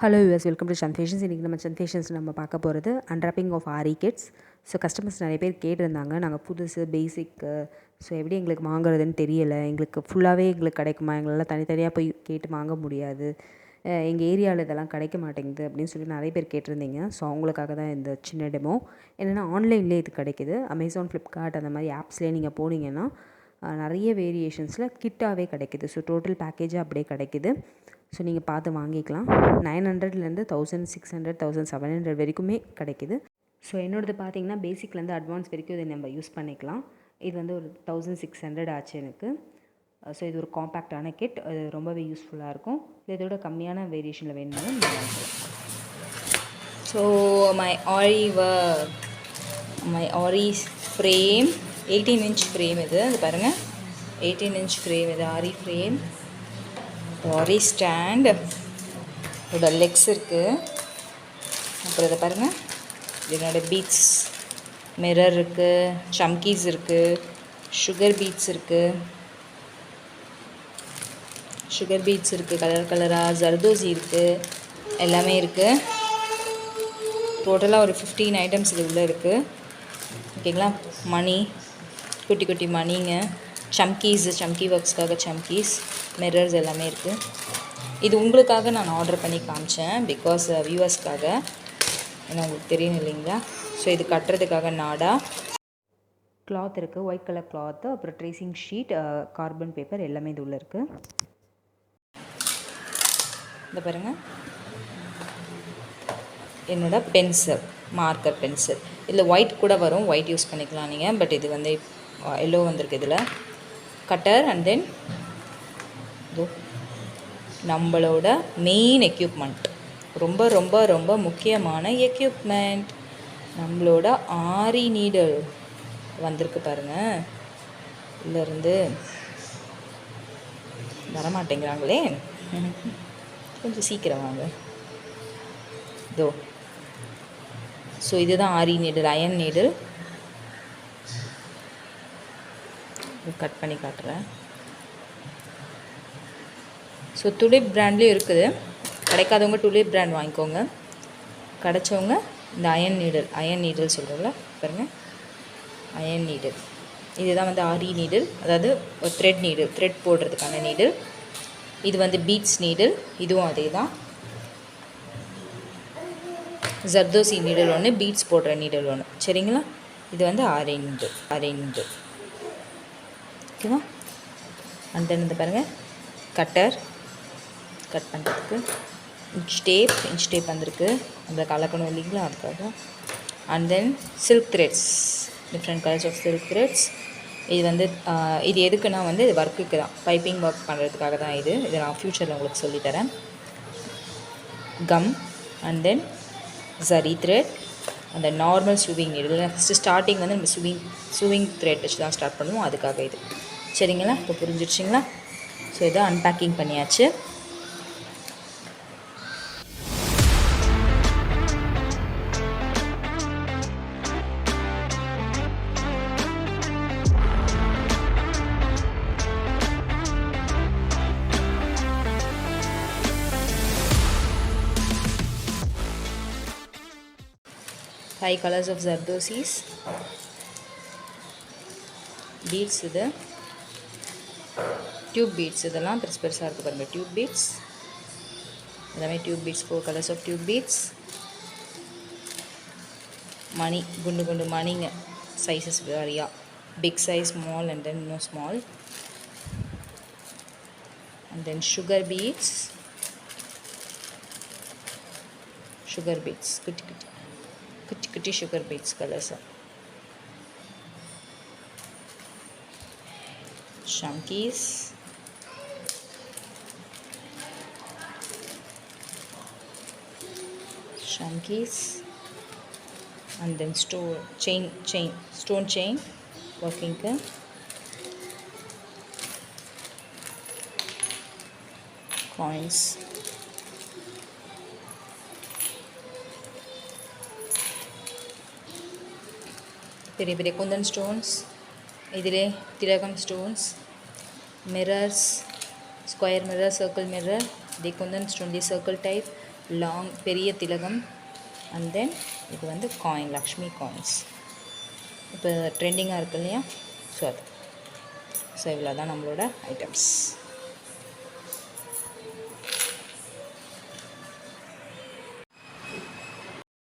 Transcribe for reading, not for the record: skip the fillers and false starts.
Hello us welcome to Chand Fashions. இன்றைக்கி நம்ம Chand Fashions நம்ம பார்க்க போகிறது unwrapping of aari kits. So customers நிறைய பேர் கேட்டிருந்தாங்க, நாங்கள் புதுசு பேசிக்கு ஸோ எப்படி எங்களுக்கு வாங்குறதுன்னு தெரியலை, எங்களுக்கு ஃபுல்லாகவே எங்களுக்கு கிடைக்குமா, எங்களால் தனித்தனியாக போய் கேட்டு வாங்க முடியாது, எங்கள் ஏரியாவில் இதெல்லாம் கிடைக்க மாட்டேங்குது அப்படின்னு சொல்லி நிறைய பேர் கேட்டிருந்தீங்க. ஸோ அவங்களுக்காக தான் இந்த சின்ன டெமோ. என்னென்னா ஆன்லைன்லேயே இது கிடைக்கிது. அமேசான், ஃப்ளிப்கார்ட் அந்த மாதிரி ஆப்ஸ்லேயே நீங்கள் போனீங்கன்னா நிறைய வேரியேஷன்ஸில் கிட்டாகவே கிடைக்கிது. ஸோ டோட்டல் பேக்கேஜாக அப்படியே கிடைக்கிது. ஸோ நீங்கள் பார்த்து வாங்கிக்கலாம். 900லேருந்து 1600 1700 வரைக்குமே கிடைக்கிது. ஸோ என்னோடது பார்த்தீங்கன்னா பேசிக்லேருந்து அட்வான்ஸ் வரைக்கும் இதை நம்ம யூஸ் பண்ணிக்கலாம். இது வந்து ஒரு 1600 ஆச்சு எனக்கு. ஸோ இது ஒரு காம்பேக்டான கிட், அது ரொம்பவே யூஸ்ஃபுல்லாக இருக்கும். இதோட கம்மியான வேரியேஷனில் வேணும்னாலும் நீங்கள் வாங்கிக்கலாம். So my aari frame 18 inch frame இது பாருங்கள். 18 inch ஃப்ரேம் இது ஆரி ஃப்ரேம். ஆரி ஸ்டாண்ட், இதோட லெக்ஸ் இருக்குது. அப்புறம் இதை பாருங்கள், இதனோட பீட்ஸ், மிரர் இருக்குது, சம்கீஸ் இருக்குது, சுகர் பீட்ஸ் இருக்குது, கலர் கலராக ஜர்தோசி இருக்குது, எல்லாமே இருக்குது. டோட்டலாக ஒரு 15 ஐட்டம்ஸ் இது உள்ளே இருக்குது. ஓகேங்களா. மணி, குட்டி குட்டி மணிங்க, சம்கி ஒர்க்ஸ்க்காக சம்கீஸ், மிரர்ஸ் எல்லாமே இருக்குது. இது உங்களுக்காக நான் ஆர்டர் பண்ணி காமிச்சேன், பிகாஸ் வியூவர்ஸ்க்காக, ஏன்னா உங்களுக்கு தெரியும் இல்லைங்களா. ஸோ இது கட்டுறதுக்காக நாடா கிளாத் இருக்குது, ஒயிட் கலர் கிளாத்து, அப்புறம் ட்ரேசிங் ஷீட், கார்பன் பேப்பர் எல்லாமே இது உள்ளே இருக்குது. இந்த பாருங்கள், என்னோட பென்சில், மார்க்கர் பென்சில். இதில் ஒயிட் கூட வரும், ஒயிட் யூஸ் பண்ணிக்கலாம் நீங்கள். பட் இது வந்து எல்லோ வந்திருக்கு இதில். கட்டர் அண்ட் தென் நம்மளோட மெயின் எக்யூப்மெண்ட், ரொம்ப ரொம்ப ரொம்ப முக்கியமான எக்யூப்மெண்ட், நம்மளோட ஆரி நீடல் வந்திருக்கு பாருங்கள். இதிலேருந்து வரமாட்டேங்கிறாங்களே, கொஞ்சம் சீக்கிரம் வாங்க. இதோ. ஸோ இதுதான் ஆரி நீடல், அயன் நீடல். கட் பண்ணி காட்டுறேன். ஸோ துலிப் பிராண்ட்லேயும் இருக்குது. கிடைக்காதவங்க துலிப் பிராண்ட் வாங்கிக்கோங்க. கிடைச்சவங்க இந்த அயன் நீடல் சொல்கிறோம்ல பாருங்கள், அயன் நீடல். இதுதான் வந்து ஆரி நீடல், அதாவது ஒரு த்ரெட் போடுறதுக்கான நீடல். இது வந்து பீட்ஸ் நீடல், இதுவும் அதே தான். ஜர்தோசி நீடல் ஒன்று, பீட்ஸ் போடுற நீடல் ஒன்று. சரிங்களா. இது வந்து ஆரி நீடல். ஓகேவா. அண்ட் தென் இந்த பாருங்கள், கட்டர், கட் பண்ணுறதுக்கு. இன்ச் டேப் வந்திருக்கு, அந்த கலக்கணும் இல்லைங்களா, அதுக்காக. And then silk threads, different colours of silk threads. இது வந்து இது எதுக்குன்னா வந்து இது ஒர்க்குக்கு தான், பைப்பிங் ஒர்க் பண்ணுறதுக்காக தான் இது நான் ஃப்யூச்சரில் உங்களுக்கு சொல்லித்தரேன். Gum and then zari thread, அந்த normal sewing needle. First starting வந்து நம்ம ஸ்விங் த்ரெட் வச்சு தான் ஸ்டார்ட் பண்ணுவோம், அதுக்காக இது. சரிங்களா. இப்போ புரிஞ்சிடுச்சிங்களா. ஸோ இதை அன்பேக்கிங் பண்ணியாச்சு. Five colors of zardosis, beads, இது டியூப் பீட்ஸ், இதெல்லாம் பெருசாக இருக்குது பாருங்கள். டியூப் பீட்ஸ் எல்லாமே tube beads, 4 colors of tube beads. மணி, குண்டு மணிங்க, சைஸஸ் வேரியா, big size, small and then no small. And then sugar beads, குட்டி சுகர் பீட்ஸ் கலர்ஸாக. Chunkies, and then stone chain working, coins, பெரிய குந்தன் ஸ்டோன்ஸ், இதிலே திலகம் stones, mirrors, square mirror, circle mirror, தி Kundan stone, தி circle type, long பெரிய திலகம் and then இது வந்து coin Lakshmi coins இப்போ ட்ரெண்டிங்காக இருக்கு இல்லையா. ஸோ அது இவ்வளோ தான் நம்மளோட ஐட்டம்ஸ்.